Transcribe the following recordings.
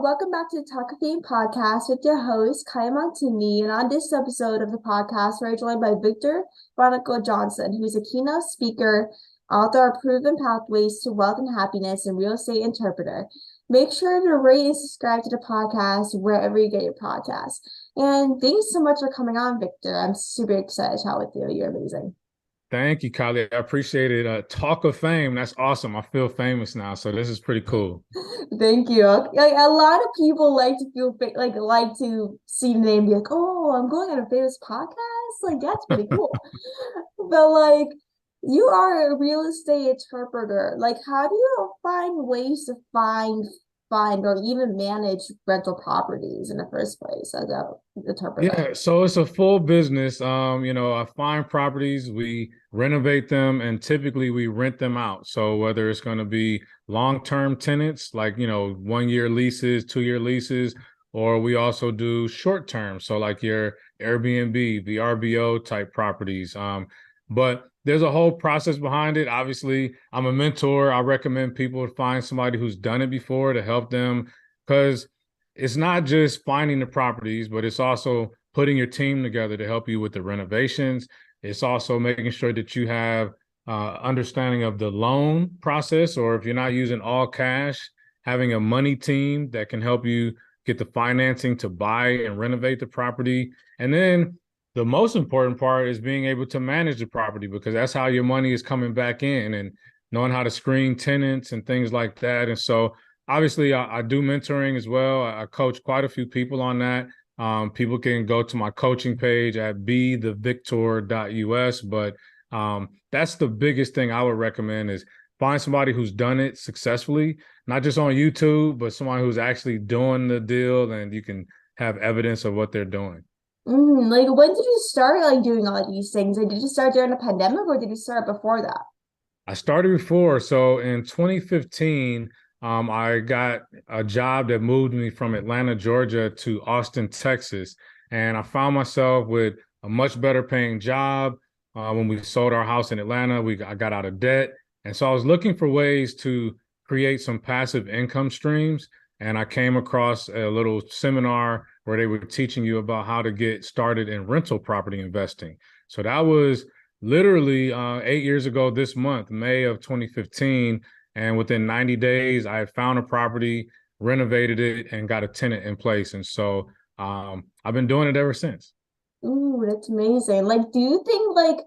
welcome back to the Talkoffamepod podcast with your host, Kylie Montigney. And on this episode of the podcast, we're joined by Victor Vonico Johnson, who's a keynote speaker, author of Proven Pathways to Wealth and Happiness, and real estate interpreter. Make sure to rate and subscribe to the podcast wherever you get your podcasts. And thanks so much for coming on, Victor. I'm super excited to chat with you. You're amazing. Thank you, Kylie. I appreciate it. Talk of fame. That's awesome. I feel famous now, so this is pretty cool. Thank you. Like a lot of people like to feel like to see the name, be like, "Oh, I'm going on a famous podcast." Like that's pretty cool. But like, you are a real estate interpreter. Like, how do you find ways to find or even manage rental properties in the first place as a interpreter? Yeah, so it's a full business. I find properties, we renovate them, and typically we rent them out. So whether it's going to be long-term tenants, like, 1-year leases, 2-year leases, or we also do short-term. So like your Airbnb, VRBO type properties. But there's a whole process behind it. Obviously, I'm a mentor. I recommend people to find somebody who's done it before to help them, because it's not just finding the properties, but it's also putting your team together to help you with the renovations. It's also making sure that you have understanding of the loan process, or if you're not using all cash, having a money team that can help you get the financing to buy and renovate the property. And then the most important part is being able to manage the property, because that's how your money is coming back in, and knowing how to screen tenants and things like that. And so obviously, I do mentoring as well. I coach quite a few people on that. People can go to my coaching page at bethevictor.us. But that's the biggest thing I would recommend, is find somebody who's done it successfully, not just on YouTube, but someone who's actually doing the deal, and you can have evidence of what they're doing. Like, when did you start like doing all these things? Like, did you start during the pandemic or did you start before that? I started before. So in 2015, I got a job that moved me from Atlanta, Georgia to Austin, Texas. And I found myself with a much better paying job. When we sold our house in Atlanta, I got out of debt. And so I was looking for ways to create some passive income streams. And I came across a little seminar where they were teaching you about how to get started in rental property investing. So that was literally 8 years ago this month, May of 2015. And within 90 days, I found a property, renovated it, and got a tenant in place. And so I've been doing it ever since. Ooh, that's amazing. Like, do you think like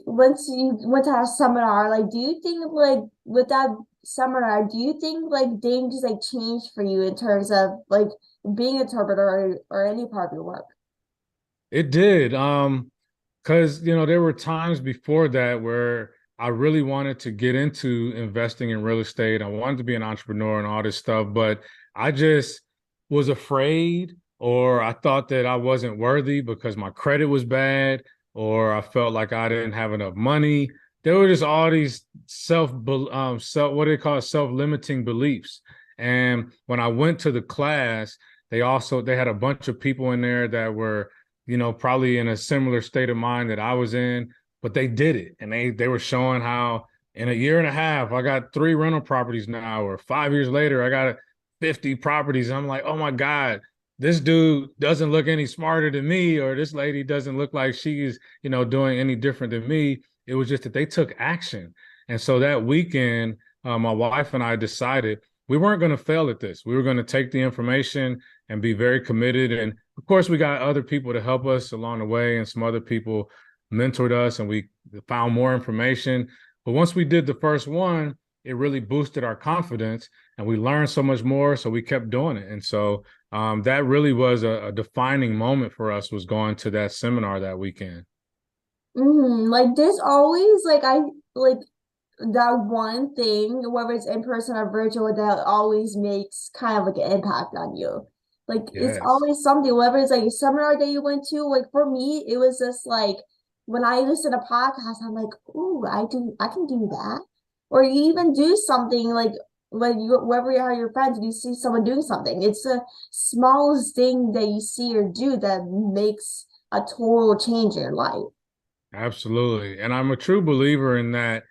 once you went to a seminar, like do you think like with that seminar, do you think like things like changed for you in terms of like being a interpreter or any part of your work? It did. Because, there were times before that where I really wanted to get into investing in real estate. I wanted to be an entrepreneur and all this stuff, but I just was afraid, or I thought that I wasn't worthy because my credit was bad, or I felt like I didn't have enough money. There were just all these what do they call it, self-limiting beliefs. And when I went to the class, they had a bunch of people in there that were, probably in a similar state of mind that I was in, but they did it. And they were showing how in a year and a half, I got 3 rental properties now, or 5 years later, I got 50 properties. And I'm like, oh my God, this dude doesn't look any smarter than me, or this lady doesn't look like she's, doing any different than me. It was just that they took action. And so that weekend, my wife and I decided we weren't going to fail at this. We were going to take the information and be very committed. And of course, we got other people to help us along the way, and some other people mentored us, and we found more information. But once we did the first one, it really boosted our confidence, and we learned so much more. So we kept doing it. And so that really was a defining moment for us, was going to that seminar that weekend. Like there's always like I like that one thing, whether it's in person or virtual, that always makes kind of like an impact on you. Like it's Yes. always something, whether it's like a seminar that you went to, like for me, it was just like when I listen to podcasts, I'm like, ooh, I can do that. Or you even do something like when you wherever you are your friends and you see someone doing something. It's the smallest thing that you see or do that makes a total change in your life. Absolutely. And I'm a true believer in that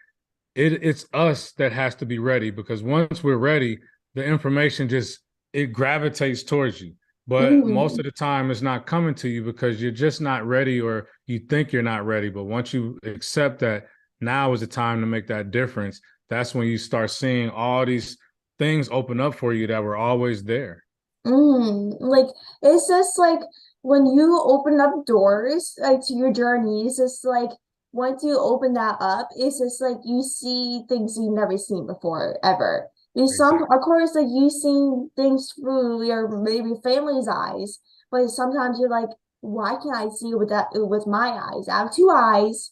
it's us that has to be ready, because once we're ready, the information just it gravitates towards you. But most Mm. of the time, it's not coming to you because you're just not ready, or you think you're not ready. But once you accept that now is the time to make that difference, that's when you start seeing all these things open up for you that were always there. Like, it's just like when you open up doors like to your journey, it's just like once you open that up, it's just like you see things you've never seen before ever. Because some, Exactly. of course, like you see things through your maybe family's eyes, but sometimes you're like, why can't I see with that with my eyes? I have two eyes.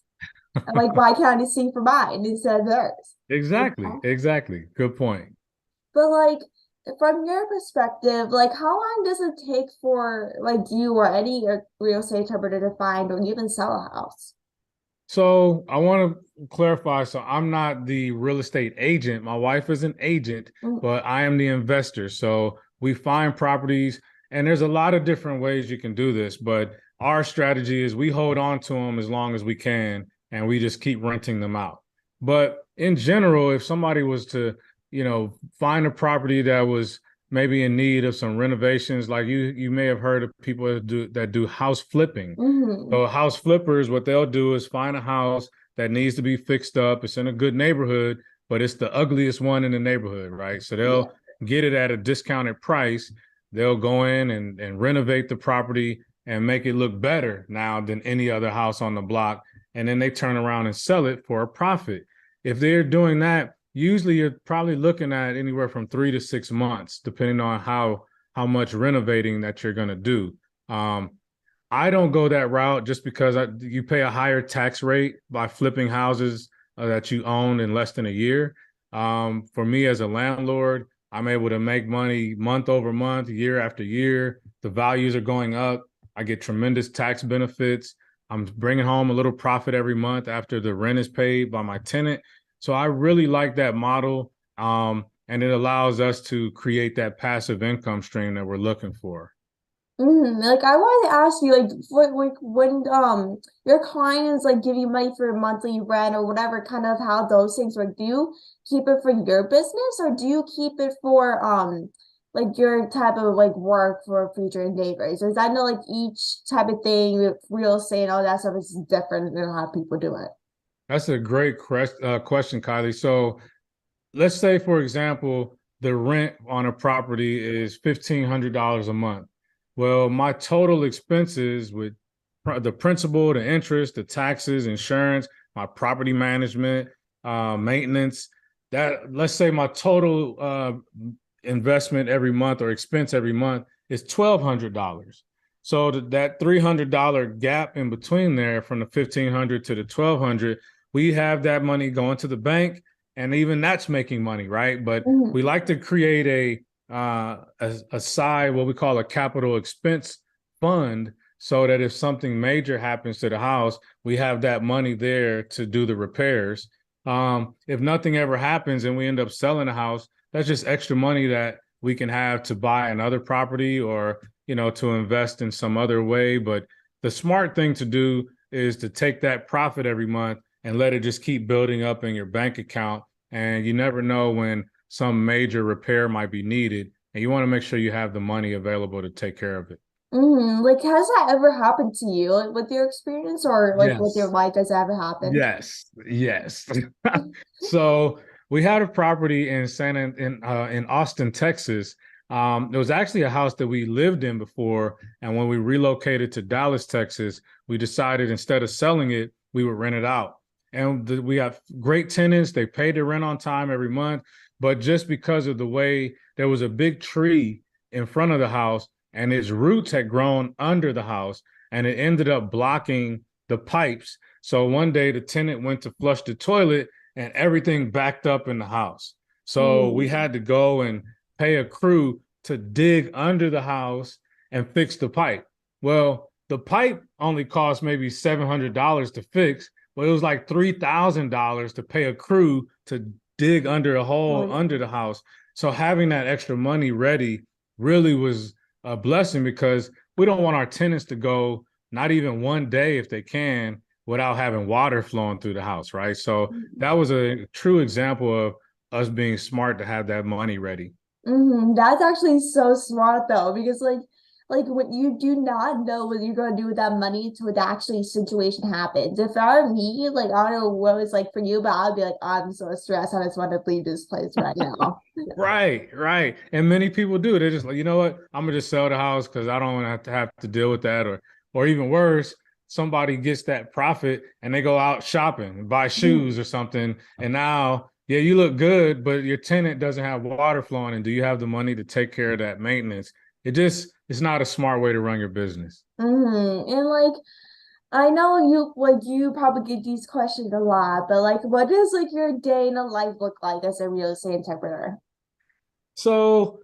I'm like, why can't I see for mine instead of theirs? You Exactly. know? Exactly. Good point. But like from your perspective, like how long does it take for like you or any real estate interpreter to find or even sell a house? So I want to clarify. So I'm not the real estate agent. My wife is an agent, Mm, but I am the investor. So we find properties, and there's a lot of different ways you can do this. But our strategy is we hold on to them as long as we can, and we just keep renting them out. But in general, if somebody was to, find a property that was maybe in need of some renovations, like you may have heard of people that do house flipping. mm-hmm. So house flippers, what they'll do is find a house that needs to be fixed up. It's in a good neighborhood, but it's the ugliest one in the neighborhood, right? So Yeah. they'll get it at a discounted price. They'll go in and renovate the property and make it look better now than any other house on the block. And then they turn around and sell it for a profit. If they're doing that, usually you're probably looking at anywhere from 3 to 6 months, depending on how much renovating that you're going to do. I don't go that route just because you pay a higher tax rate by flipping houses that you own in less than a year. For me as a landlord, I'm able to make money month over month, year after year. The values are going up. I get tremendous tax benefits. I'm bringing home a little profit every month after the rent is paid by my tenant. So I really like that model. And it allows us to create that passive income stream that we're looking for. Like I wanted to ask you, like, when your clients like give you money for monthly rent or whatever, kind of how those things work. Do you keep it for your business or do you keep it for like your type of like work for future endeavors? Because I know like each type of thing with real estate and all that stuff is different than how people do it. That's a great question, Kylie. So let's say, for example, the rent on a property is $1,500 a month. Well, my total expenses with the principal, the interest, the taxes, insurance, my property management, maintenance, that let's say my total investment every month or expense every month is $1,200. So that $300 gap in between there from the 1,500 to the 1,200, we have that money going to the bank, and even that's making money, right? But we Mhm. like to create a side, what we call a capital expense fund, so that if something major happens to the house, we have that money there to do the repairs. If nothing ever happens and we end up selling a house, that's just extra money that we can have to buy another property, or to invest in some other way. But the smart thing to do is to take that profit every month and let it just keep building up in your bank account. And you never know when some major repair might be needed, and you want to make sure you have the money available to take care of it. Like, has that ever happened to you, like with your experience or like with your Yes. life? Has that ever happened? Yes, yes. So we had a property in in Austin, Texas. There was actually a house that we lived in before, and when we relocated to Dallas, Texas, we decided instead of selling it, we would rent it out. And we have great tenants; they paid their rent on time every month. But just because of the way there was a big tree in front of the house, and its roots had grown under the house, and it ended up blocking the pipes. So one day the tenant went to flush the toilet and everything backed up in the house. So we Mm. had to go and pay a crew to dig under the house and fix the pipe. Well, the pipe only cost maybe $700 to fix, but it was like $3,000 to pay a crew to dig under a Oh, hole yeah. under the house. So having that extra money ready really was a blessing, because we don't want our tenants to go not even one day if they can without having water flowing through the house, right? So that was a true example of us being smart to have that money ready. That's actually so smart though, because like when you do not know what you're gonna do with that money until the actually situation happens. If I were me, like I don't know what it's like for you, but I'd be like, I'm so stressed. I just want to leave this place right now. Right, right. And many people do. They're just like, you know what? I'm gonna just sell the house because I don't want to have to deal with that. Or even worse, somebody gets that profit and they go out shopping and buy shoes or something. And now, yeah, you look good, but your tenant doesn't have water flowing. And do you have the money to take care of that maintenance? It's not a smart way to run your business. And like I know you probably get these questions a lot, but like what does like your day in a life look like as a real estate entrepreneur? So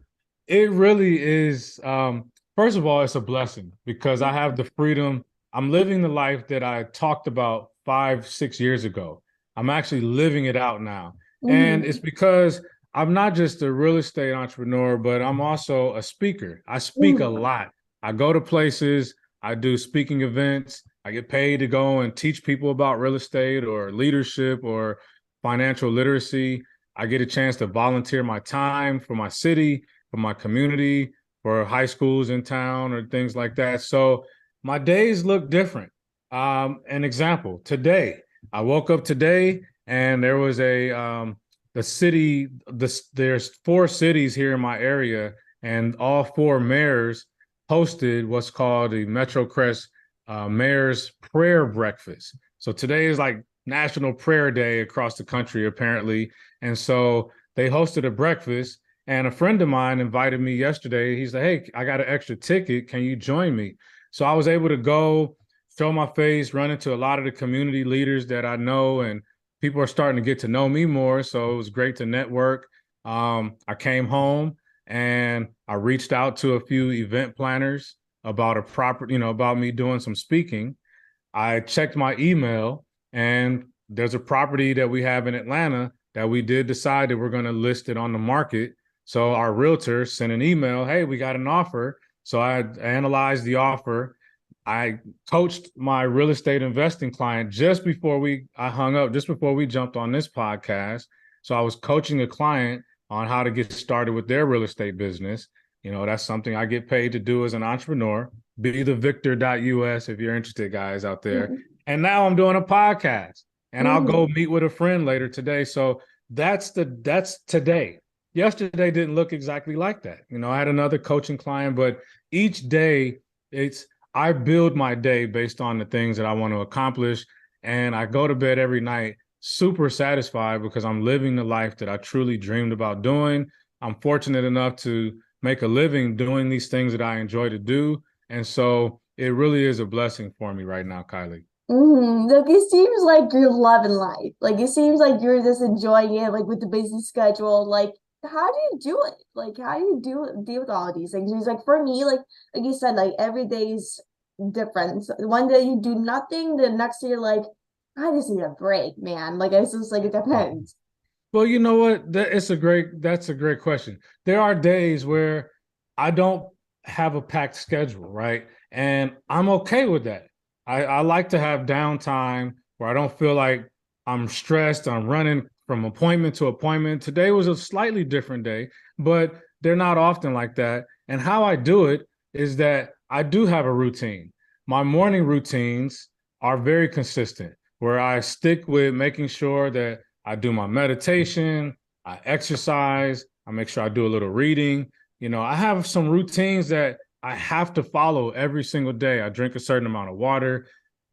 it really is. First of all, it's a blessing because I have the freedom. I'm living the life that I talked about 5, 6 years ago. I'm actually living it out now. And it's Hmm. because I'm not just a real estate entrepreneur, but I'm also a speaker. I speak a Hmm. lot. I go to places, I do speaking events, I get paid to go and teach people about real estate or leadership or financial literacy. I get a chance to volunteer my time for my city, for my community, for high schools in town or things like that. So my days look different. An example, today, I woke up today and there was the city, there's 4 cities here in my area, and all 4 mayors hosted what's called the Metro Crest Mayor's Prayer Breakfast. So today is like National Prayer Day across the country, apparently. And so they hosted a breakfast, and a friend of mine invited me yesterday. He's like, "Hey, I got an extra ticket. Can you join me?" So I was able to go, show my face, run into a lot of the community leaders that I know, and people are starting to get to know me more. So it was great to network. I came home and I reached out to a few event planners about a proper, about me doing some speaking. I checked my email, and there's a property that we have in Atlanta that we did decide that we're going to list it on the market. So our realtor sent an email, "Hey, we got an offer." So I analyzed the offer. I coached my real estate investing client just before I hung up, just before we jumped on this podcast. So I was coaching a client on how to get started with their real estate business. That's something I get paid to do as an entrepreneur. Be the victor.us if you're interested, guys out there. And now I'm doing a podcast, and I'll go Hmm. meet with a friend later today. So that's today. Yesterday didn't look exactly like that. I had another coaching client, but each day it's I build my day based on the things that I want to accomplish. And I go to bed every night super satisfied because I'm living the life that I truly dreamed about doing. I'm fortunate enough to make a living doing these things that I enjoy to do. And so it really is a blessing for me right now, Kylie. Like it seems like you're loving life. Like it seems like you're just enjoying it, like with the busy schedule. Like, how do you do it? Like, how do you deal with all of these things? It's like for me, like you said, like every day's different. So one day you do nothing, the next day you're like, I just need a break, man. Like it's just like it depends. Well, you know what? That's a great question. There are days where I don't have a packed schedule, right? And I'm okay with that. I like to have downtime where I don't feel like I'm stressed, I'm running from appointment to appointment. Today was a slightly different day, but they're not often like that. And how I do it is that I do have a routine. My morning routines are very consistent, where I stick with making sure that I do my meditation, I exercise, I make sure I do a little reading. I have some routines that I have to follow every single day. I drink a certain amount of water.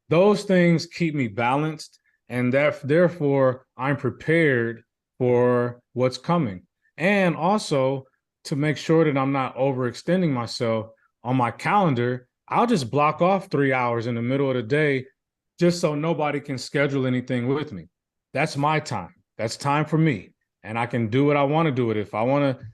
Those things keep me balanced, and therefore I'm prepared for what's coming. And also to make sure that I'm not overextending myself on my calendar, I'll just block off 3 hours in the middle of the day just so nobody can schedule anything with me. That's my time. That's time for me. And I can do what I want to do with it. If I want to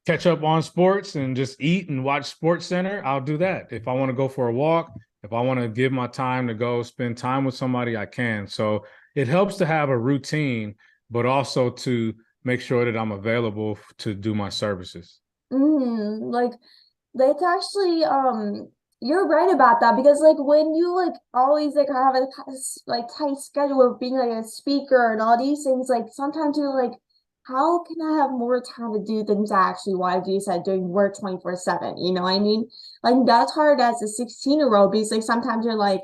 catch up on sports and just eat and watch Sports Center, I'll do that. If I want to go for a walk, if I want to give my time to go spend time with somebody, I can. So it helps to have a routine, but also to make sure that I'm available to do my services. Like that's actually you're right about that because like when you like always like have a like tight schedule of being like a speaker and all these things like sometimes you're like how can I have more time to do things I actually want to do instead of doing work 24/7? You know what I mean? Like that's hard as a 16-year-old because like sometimes you're like,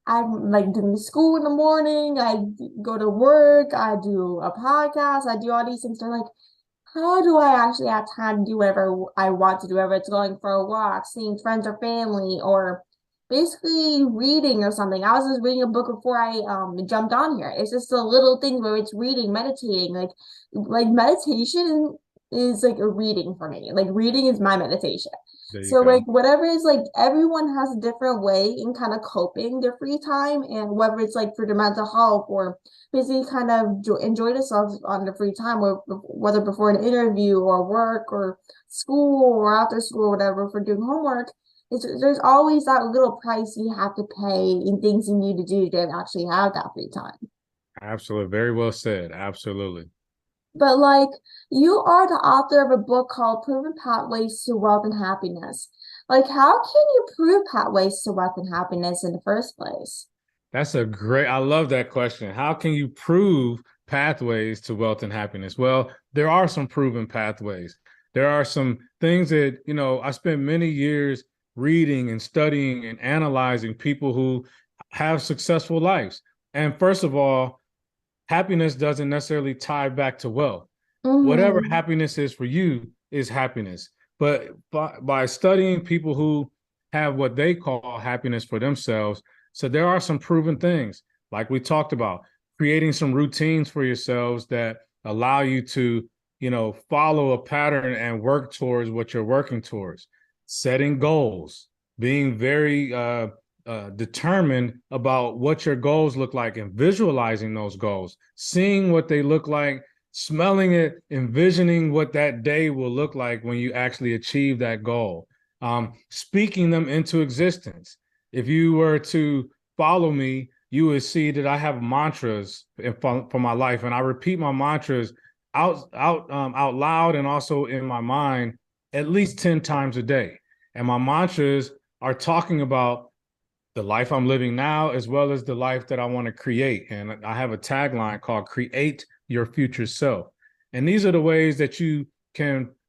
I'm like doing school in the morning, I go to work, I do a podcast, I do all these things. They're like, how do I actually have time to do whatever I want to do, whether it's going for a walk, seeing friends or family, or basically reading or something. I was just reading a book before I jumped on here. It's just a little thing where it's reading, meditating. Like meditation is like a reading for me. Like reading is my meditation. There you So like go. whatever is like everyone has a different way in kind of coping their free time, and whether it's like for their mental health or basically kind of enjoy themselves on their free time, or whether before an interview or work or school or after school or whatever for doing homework. There's always that little price you have to pay in things you need to do to actually have that free time. Absolutely. Very well said. Absolutely. But like you are the author of a book called Proven Pathways to Wealth and Happiness. Like how can you prove pathways to wealth and happiness in the first place? I love that question. How can you prove pathways to wealth and happiness? Well, there are some proven pathways. There are some things that, I spent many years reading and studying and analyzing people who have successful lives. And first of all, happiness doesn't necessarily tie back to wealth. Whatever Mm-hmm. happiness is for you is happiness. But by studying people who have what they call happiness for themselves, so there are some proven things, like we talked about, creating some routines for yourselves that allow you to, follow a pattern and work towards what you're working towards, setting goals, being very determined about what your goals look like and visualizing those goals, seeing what they look like, smelling it, envisioning what that day will look like when you actually achieve that goal, speaking them into existence. If you were to follow me, you would see that I have mantras for my life, and I repeat my mantras out loud and also in my mind at least 10 times a day. And my mantras are talking about the life I'm living now, as well as the life that I want to create. And I have a tagline called Create Your Future Self. And these are the ways that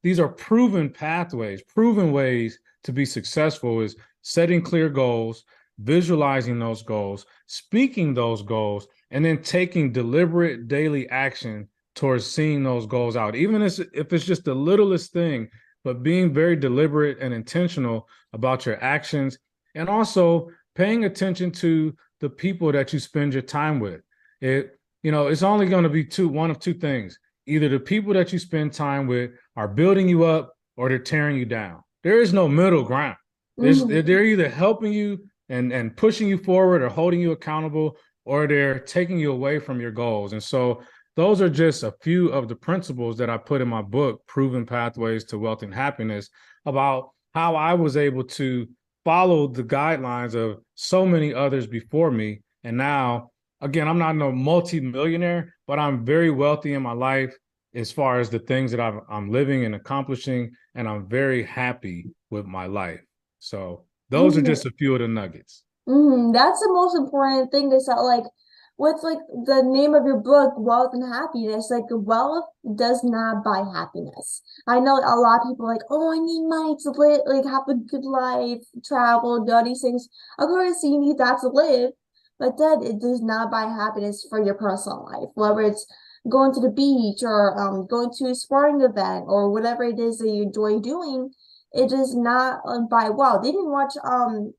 these are proven pathways, proven ways to be successful is setting clear goals, visualizing those goals, speaking those goals, and then taking deliberate daily action towards seeing those goals out. Even if it's just the littlest thing, but being very deliberate and intentional about your actions, and also paying attention to the people that you spend your time with. It's only going to be one of two things. Either the people that you spend time with are building you up or they're tearing you down. There is no middle ground. Mm-hmm. They're either helping you and pushing you forward or holding you accountable, or they're taking you away from your goals. And so those are just a few of the principles that I put in my book, Proven Pathways to Wealth and Happiness, about how I was able to follow the guidelines of so many others before me. And now, again, I'm not no multi-millionaire, but I'm very wealthy in my life as far as the things that I'm living and accomplishing. And I'm very happy with my life. So those are Mm-hmm. just a few of the nuggets. That's the most important thing is that like what's like the name of your book, Wealth and Happiness, like wealth does not buy happiness. I know a lot of people are like, oh, I need money to live, like have a good life, travel, do all these things. Of course, you need that to live, but then it does not buy happiness for your personal life, whether it's going to the beach or going to a sporting event or whatever it is that you enjoy doing. It is not by wow. They didn't watch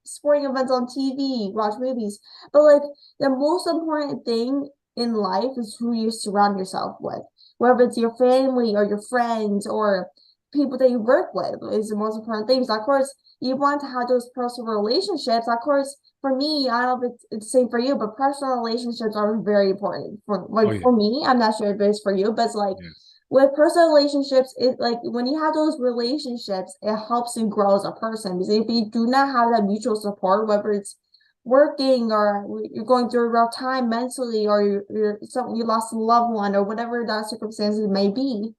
sporting events on TV, watch movies. But like the most important thing in life is who you surround yourself with. Whether it's your family or your friends or people that you work with is the most important thing. So of course you want to have those personal relationships. Of course, for me, I don't know if it's the same for you, but personal relationships are very important. Oh, yeah. For me, I'm not sure if it's for you, but it's like Yes. with personal relationships, it like when you have those relationships, it helps you grow as a person. Because if you do not have that mutual support, whether it's working or you're going through a rough time mentally, or you're something you lost a loved one, or whatever that circumstances may be,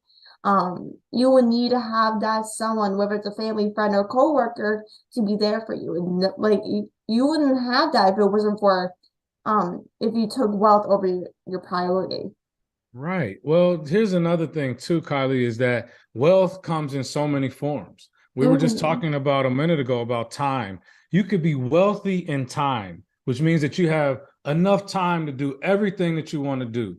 you would need to have that someone, whether it's a family, friend, or coworker, to be there for you. And like you wouldn't have that if it wasn't for if you took wealth over your priority. Right. Well, here's another thing too, Kylie, is that wealth comes in so many forms. We were just Mm-hmm. talking about a minute ago about time. You could be wealthy in time, which means that you have enough time to do everything that you want to do.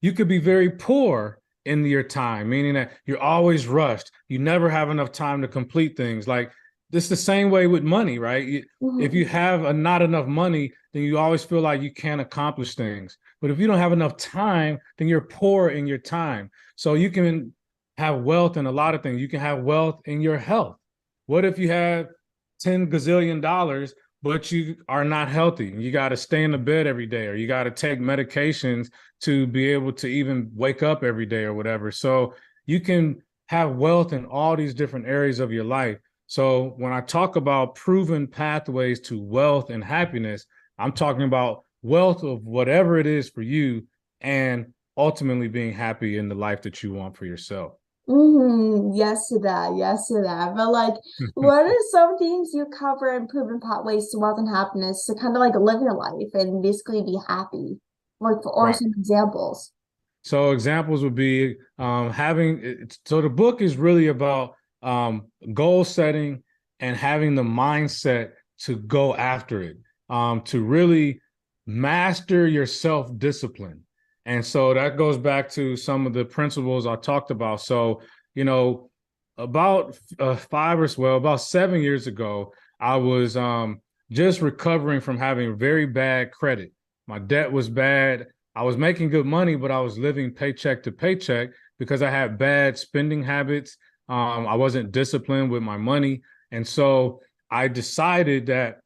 You could be very poor in your time, meaning that you're always rushed. You never have enough time to complete things. Like it's the same way with money, right? If Mm-hmm. you have not enough money, then you always feel like you can't accomplish things. But if you don't have enough time, then you're poor in your time. So you can have wealth in a lot of things. You can have wealth in your health. What if you have 10 gazillion dollars, but you are not healthy? You got to stay in the bed every day, or you got to take medications to be able to even wake up every day or whatever. So you can have wealth in all these different areas of your life. So when I talk about proven pathways to wealth and happiness, I'm talking about wealth of whatever it is for you and ultimately being happy in the life that you want for yourself. Mm-hmm. Yes to that. Yes to that. But like, what are some things you cover in proven pathways to wealth and happiness to kind of like live your life and basically be happy? Like, or Right. some examples. So examples would be having it, so the book is really about goal setting and having the mindset to go after it, to really master your self-discipline. And so that goes back to some of the principles I talked about. So, you know, about about 7 years ago, I was just recovering from having very bad credit. My debt was bad. I was making good money, but I was living paycheck to paycheck because I had bad spending habits. I wasn't disciplined with my money. And so I decided that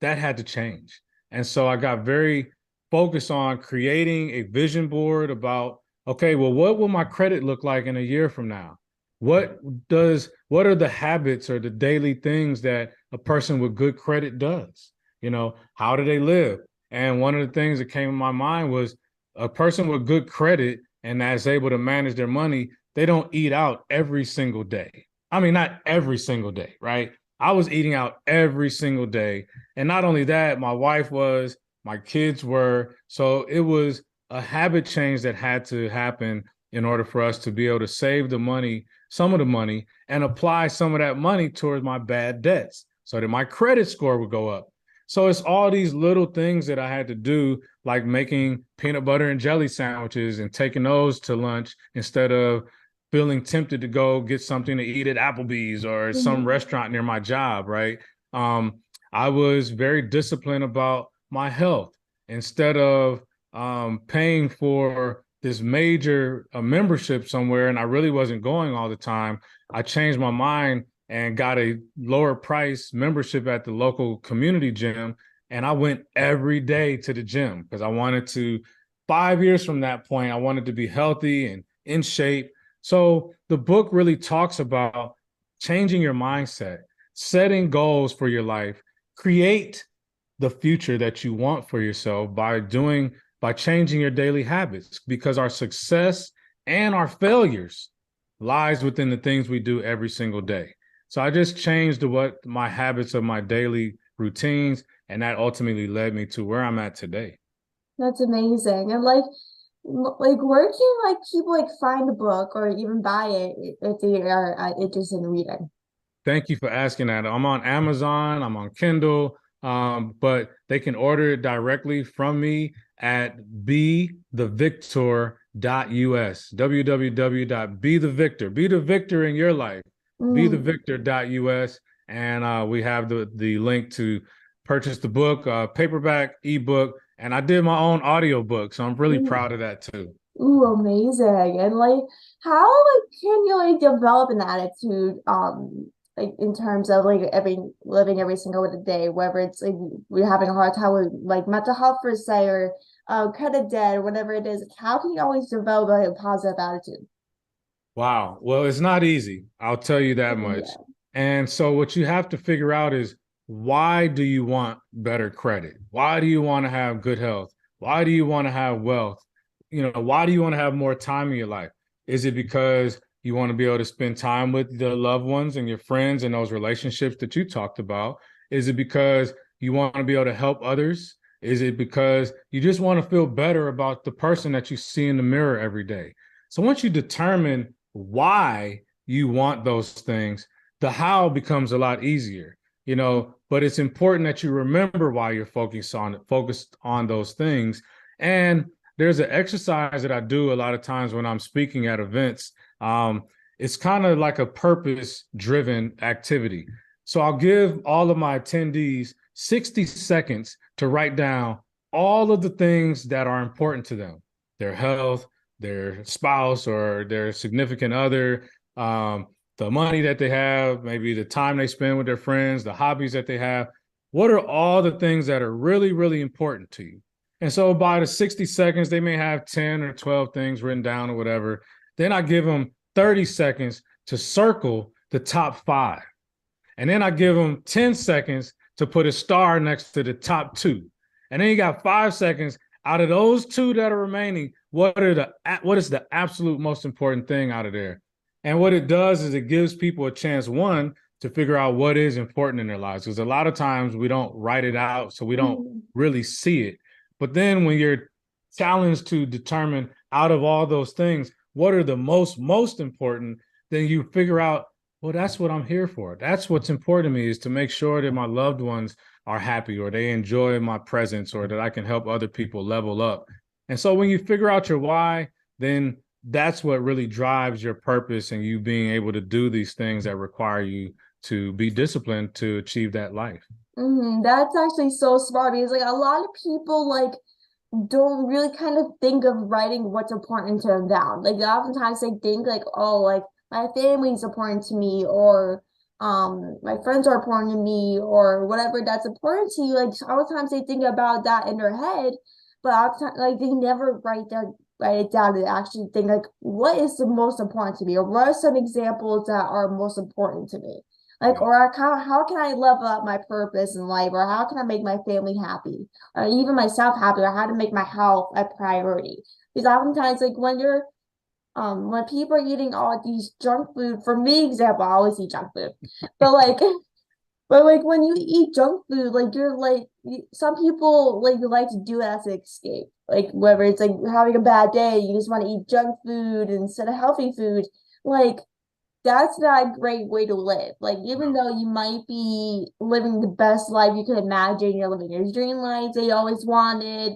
that had to change. And so I got very focused on creating a vision board about, okay, well, what will my credit look like in a year from now? What are the habits or the daily things that a person with good credit does? How do they live? And one of the things that came in my mind was a person with good credit and that's able to manage their money, they don't eat out every single day. I mean, not every single day, right? I was eating out every single day. And not only that, my wife was, my kids were. So it was a habit change that had to happen in order for us to be able to save the money, some of the money, and apply some of that money towards my bad debts so that my credit score would go up. So it's all these little things that I had to do, like making peanut butter and jelly sandwiches and taking those to lunch instead of feeling tempted to go get something to eat at Applebee's or some Mm-hmm. restaurant near my job, right? Um, I was very disciplined about my health. Instead of paying for this major membership somewhere and I really wasn't going all the time, I changed my mind and got a lower price membership at the local community gym. And I went every day to the gym because I wanted to, 5 years from that point, I wanted to be healthy and in shape. So the book really talks about changing your mindset, setting goals for your life, create the future that you want for yourself by changing your daily habits because our success and our failures lies within the things we do every single day. So I just changed what my habits of my daily routines, and that ultimately led me to where I'm at today. That's amazing. And like where can like people like find a book or even buy it if they are interested in reading? Thank you for asking that. I'm on Amazon, I'm on Kindle, but they can order it directly from me at bethevictor.us, www.bethevictor. Be the victor in your life, Mm, bethevictor.us. And we have the link to purchase the book, paperback, ebook, and I did my own audio book. So I'm really mm. proud of that too. Ooh, amazing. And like how like can you like develop an attitude like in terms of like every living every single day, whether it's like we're having a hard time with like mental health per se or credit debt or whatever it is, how can you always develop like, a positive attitude? Wow. Well, it's not easy. I'll tell you that much. Yeah. And so what you have to figure out is why do you want better credit? Why do you want to have good health? Why do you want to have wealth? Why do you want to have more time in your life? Is it because you want to be able to spend time with the loved ones and your friends and those relationships that you talked about? Is it because you want to be able to help others? Is it because you just want to feel better about the person that you see in the mirror every day? So once you determine why you want those things, the how becomes a lot easier, but it's important that you remember why you're focused on those things. And there's an exercise that I do a lot of times when I'm speaking at events. It's kind of like a purpose-driven activity. So I'll give all of my attendees 60 seconds to write down all of the things that are important to them, their health, their spouse or their significant other, the money that they have, maybe the time they spend with their friends, the hobbies that they have. What are all the things that are really, really important to you? And so by the 60 seconds, they may have 10 or 12 things written down or whatever. Then I give them 30 seconds to circle the top 5. And then I give them 10 seconds to put a star next to the top 2. And then you got 5 seconds out of those 2 that are remaining. What is the absolute most important thing out of there? And what it does is it gives people a chance, one, to figure out what is important in their lives. Because a lot of times we don't write it out, so we don't really see it. But then when you're challenged to determine out of all those things, what are the most important, then you figure out, well, that's what I'm here for. That's what's important to me, is to make sure that my loved ones are happy or they enjoy my presence or that I can help other people level up. And so when you figure out your why, then that's what really drives your purpose and you being able to do these things that require you to be disciplined to achieve that life. That's actually so smart, because like a lot of people like don't really kind of think of writing what's important to them down. Like oftentimes they think like, oh, like my family is important to me, or my friends are important to me, or whatever that's important to you. Like a lot of times they think about that in their head, but oftentimes, like they never write it down and actually think like, what is the most important to me, or what are some examples that are most important to me? Like, or how can I level up my purpose in life, or how can I make my family happy, or even myself happy, or how to make my health a priority? Because oftentimes, like when people are eating all these junk food, for me, example, I always eat junk food, but like, but like when you eat junk food, like you're like some people like to do it as an escape. Like whether it's like having a bad day, you just want to eat junk food instead of healthy food. Like that's not a great way to live. Like, even though you might be living the best life you could imagine, you're living your dream life that you always wanted,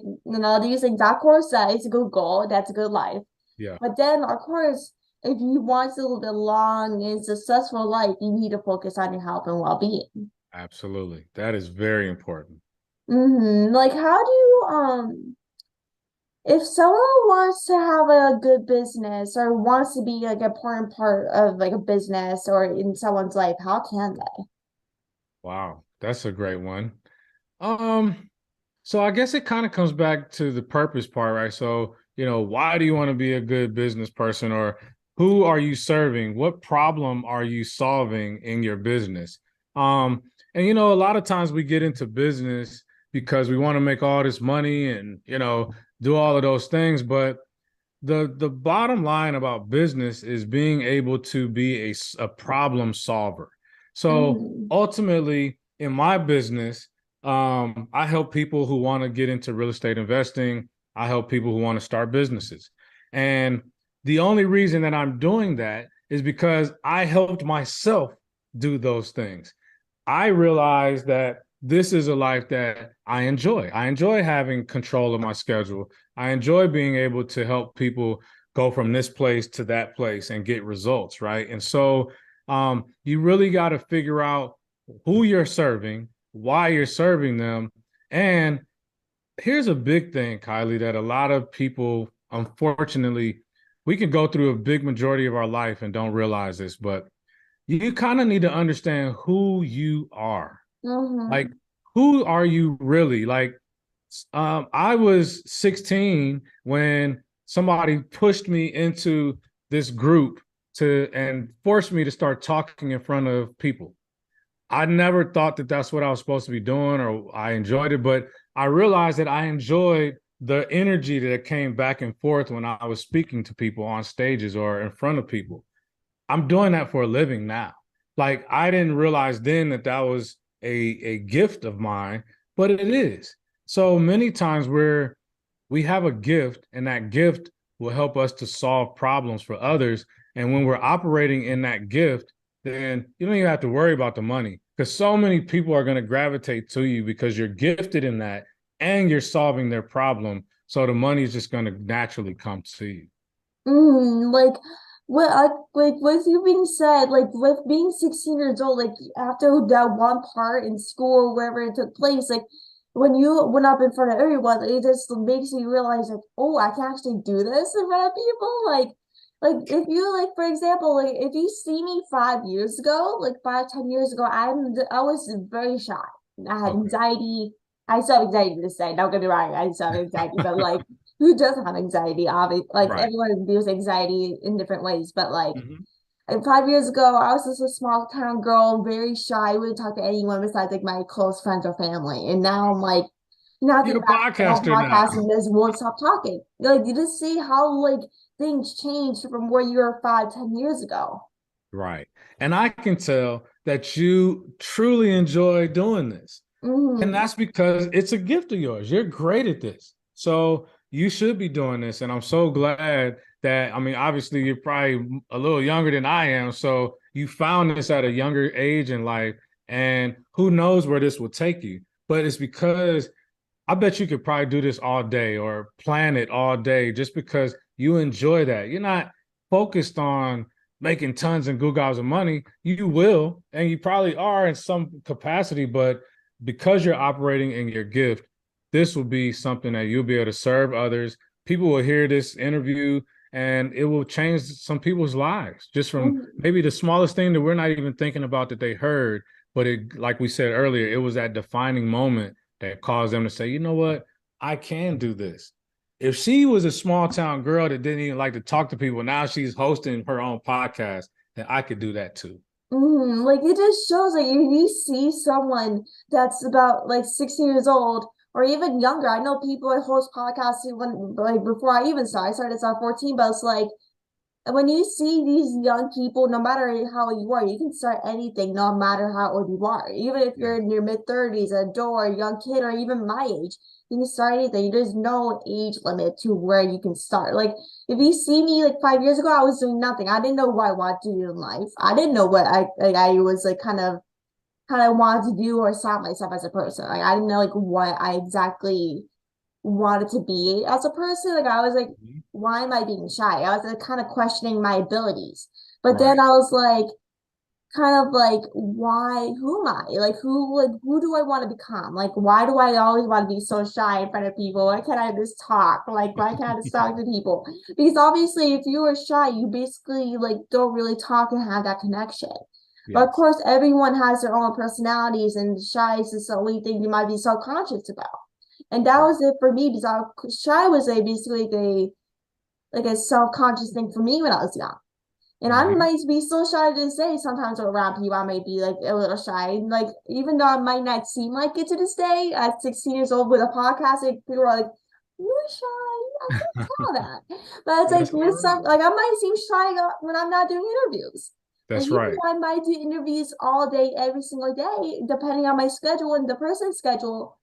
these things, of course, that is a good goal. That's a good life. Yeah, But then, of course, if you want to live a long and successful life, you need to focus on your health and well-being. absolutely. That is very important. Like, how do you, if someone wants to have a good business or wants to be like an important part of like a business or in someone's life, how can they? Wow, that's a great one. Um, so I guess it kind of comes back to the purpose part, right? So, why do you want to be a good business person, or who are you serving? What problem are you solving in your business? And a lot of times we get into business because we want to make all this money and, do all of those things, but the bottom line about business is being able to be a problem solver. So Mm-hmm. ultimately, in my business, I help people who want to get into real estate investing. I help people who want to start businesses. And the only reason that I'm doing that is because I helped myself do those things. I realized that this is a life that I enjoy. I enjoy having control of my schedule. I enjoy being able to help people go from this place to that place and get results, right? And so you really got to figure out who you're serving, why you're serving them. And here's a big thing, Kylie, that a lot of people, unfortunately, we can go through a big majority of our life and don't realize this, but you kind of need to understand who you are. Like, Mm-hmm. who are you really? Like, I was 16 when somebody pushed me into this group and forced me to start talking in front of people. I never thought that that's what I was supposed to be doing or I enjoyed it, but I realized that I enjoyed the energy that came back and forth when I was speaking to people on stages or in front of people. I'm doing that for a living now. Like, I didn't realize then that that was a gift of mine, but it is. So many times we have a gift, and that gift will help us to solve problems for others. And when we're operating in that gift, then you don't even have to worry about the money, because so many people are going to gravitate to you because you're gifted in that and you're solving their problem. So the money is just going to naturally come to you. Like what like with you being said, like with being 16 years old, like after that one part in school or wherever it took place, like when you went up in front of everyone, it just makes you realize like, oh, I can actually do this in front of people. Like if you like, for example, like if you see me 5 years ago, like 5, 10 years ago, I was very shy. I had Okay. anxiety. I still have anxiety to this day. Don't get me wrong, I still have anxiety, but like who doesn't have anxiety? Obviously, like Right. everyone deals with anxiety in different ways, but like Mhm. and 5 years ago, I was just a small town girl, very shy, wouldn't talk to anyone besides like my close friends or family. And now I'm like, now I You're think a back to the whole podcaster now. podcast and just won't stop talking. Like you just see how like things changed from where you were 5, 10 years ago. Right. And I can tell that you truly enjoy doing this. And Hmm. that's because it's a gift of yours. You're great at this. So you should be doing this. And I'm so glad that, I mean, obviously, you're probably a little younger than I am. So you found this at a younger age in life. And who knows where this will take you. But it's because I bet you could probably do this all day or plan it all day just because you enjoy that. You're not focused on making tons and goo-gows of money. You will, and you probably are in some capacity, but because you're operating in your gift, this will be something that you'll be able to serve others. People will hear this interview and it will change some people's lives just from maybe the smallest thing that we're not even thinking about that they heard. But it, like we said earlier, it was that defining moment that caused them to say, you know what, I can do this. If she was a small town girl that didn't even like to talk to people, now she's hosting her own podcast, then I could do that too. Like it just shows like if you see someone that's about like 60 years old or even younger. I know people that host podcasts when like before I even started. I started at 14, but it's like when you see these young people, no matter how you are, you can start anything, no matter how old you are. Even if Yeah. you're in your mid 30s, a adult, or a young kid, or even my age, you can start anything. There's no age limit to where you can start. Like if you see me like 5 years ago, I was doing nothing. I didn't know what I wanted to do in life. I didn't know what I was like kind of wanted to do or saw myself as a person. Like I didn't know like what I exactly wanted to be as a person. Like I was like, Mhm. why am I being shy? I was like, kind of questioning my abilities. But then Right. I was like, kind of like, why, who am I? Like, who do I want to become? Like, why do I always want to be so shy in front of people? Why can't I just talk? Like, why can't I just talk to people? Because obviously, if you are shy, you basically like don't really talk and have that connection. But of Yes. course, everyone has their own personalities, and shy is the only thing you might be self-conscious about. And that Right. was it for me because shy was a basically like a self-conscious thing for me when I was young. And I Hmm. might be still shy to this day. Sometimes around people, I may be like a little shy. Like even though I might not seem like it to this day, at 16 years old with a podcast, like, people are like, "You're shy." I can't tell that. But it's like That's all with right. some, like I might seem shy when I'm not doing interviews. Like That's even right. though I might do interviews all day, every single day, depending on my schedule and the person's schedule,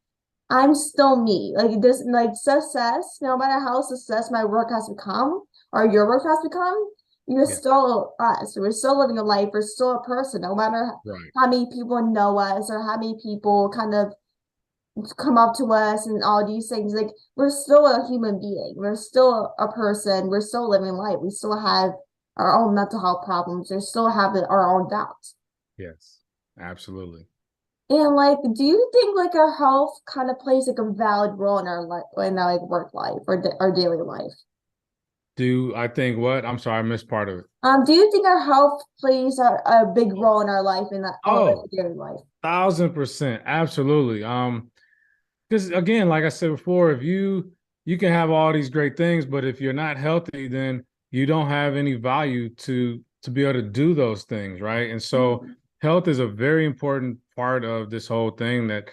I'm still me. Like this, like success, no matter how success my work has become or your work has become, you're Yeah. still us. We're still living a life. We're still a person, no matter Right. how many people know us or how many people kind of come up to us and all these things. Like we're still a human being. We're still a person. We're still living life. We still have our own mental health problems. We still have our own doubts. Yes. Absolutely. And like, do you think like our health kind of plays like a valid role in our life, in our like work life or our daily life? Do I think what? I'm sorry, I missed part of it. Do you think our health plays a big role in our life in our Oh, daily life? 1000%. Absolutely. Because again, like I said before, if you can have all these great things, but if you're not healthy, then you don't have any value to be able to do those things, right? And so Mhm. health is a very important part of this whole thing that,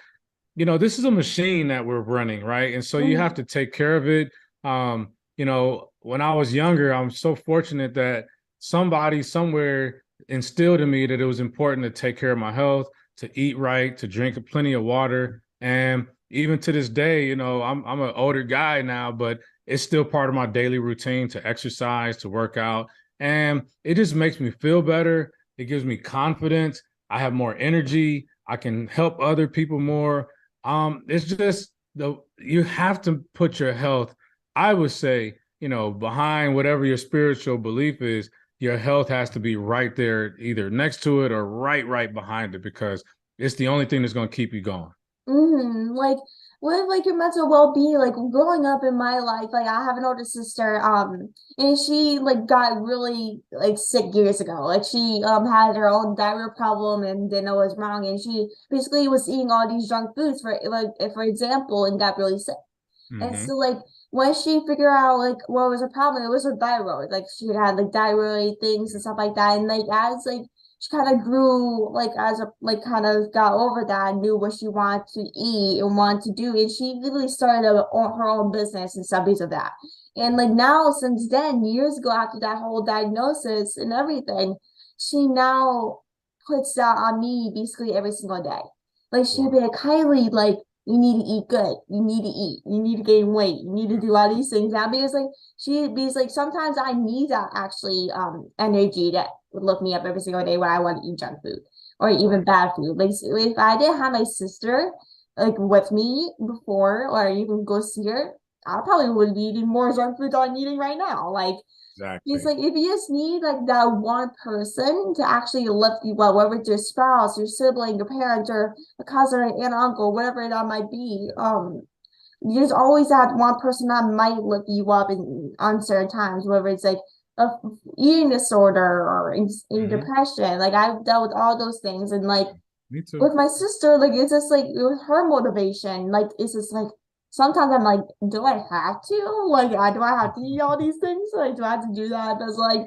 this is a machine that we're running, right? And so you have Mhm. to take care of it. When I was younger, I'm so fortunate that somebody somewhere instilled in me that it was important to take care of my health, to eat right, to drink plenty of water. And even to this day, I'm an older guy now, but it's still part of my daily routine to exercise, to work out. And it just makes me feel better. It gives me confidence. I have more energy. I can help other people more. It's just you have to put your health, I would say, behind whatever your spiritual belief is, your health has to be right there, either next to it or right behind it, because it's the only thing that's going to keep you going. Like with like your mental well-being, like growing up in my life, like I have an older sister, and she like got really like sick years ago. Like she had her own diarrhea problem and didn't know what was wrong, and she basically was eating all these junk foods for example, and got really sick. And Mm-hmm. so like when she figured out like what was her problem, it was her thyroid. Like she had like thyroid things and stuff like that. And like as like she kind of grew like as a like kind of got over that and knew what she wanted to eat and wanted to do. And she literally started her own business and stuff because of that. And like now since then, years ago after that whole diagnosis and everything, she now puts that on me basically every single day. Like she'd be Wow. like, Kylie, like you need to eat good. You need to eat. You need to gain weight. You need to do all these things now because like because like sometimes I need that actually energy that would look me up every single day when I want to eat junk food or even Right. bad food. Like if I didn't have my sister like with me before or even go see her, I probably would be eating more junk food than I'm eating right now. Like it's Exactly. like if you just need like that one person to actually lift you up, whether it's your spouse, your sibling, your parent, or a cousin, or aunt, uncle, whatever that might be. There's always that one person that might lift you up in uncertain times, whether it's like a eating disorder or in Mm-hmm. depression. Like I've dealt with all those things, and like Me too. with my sister, like it's just like with her motivation, like it's just like sometimes I'm like, do I have to? Like, do I have to eat all these things? Like, do I have to do that? Because like,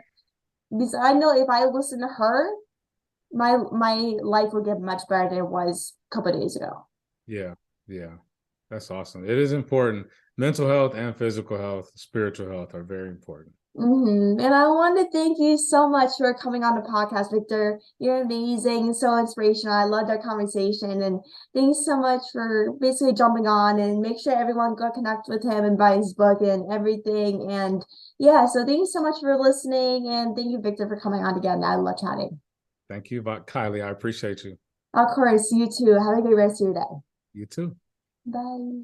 because I know if I listen to her, my life would get much better than it was a couple of days ago. Yeah. Yeah. That's awesome. It is important. Mental health and physical health, spiritual health are very important. And I want to thank you so much for coming on the podcast, Victor. You're amazing, so inspirational. I loved our conversation, and thanks so much for basically jumping on and make sure everyone go connect with him and buy his book and everything. And yeah, so thanks so much for listening, and thank you, Victor, for coming on again. I love chatting. Thank you, Kylie. I appreciate you. Of course, you too. Have a great rest of your day. You too. Bye.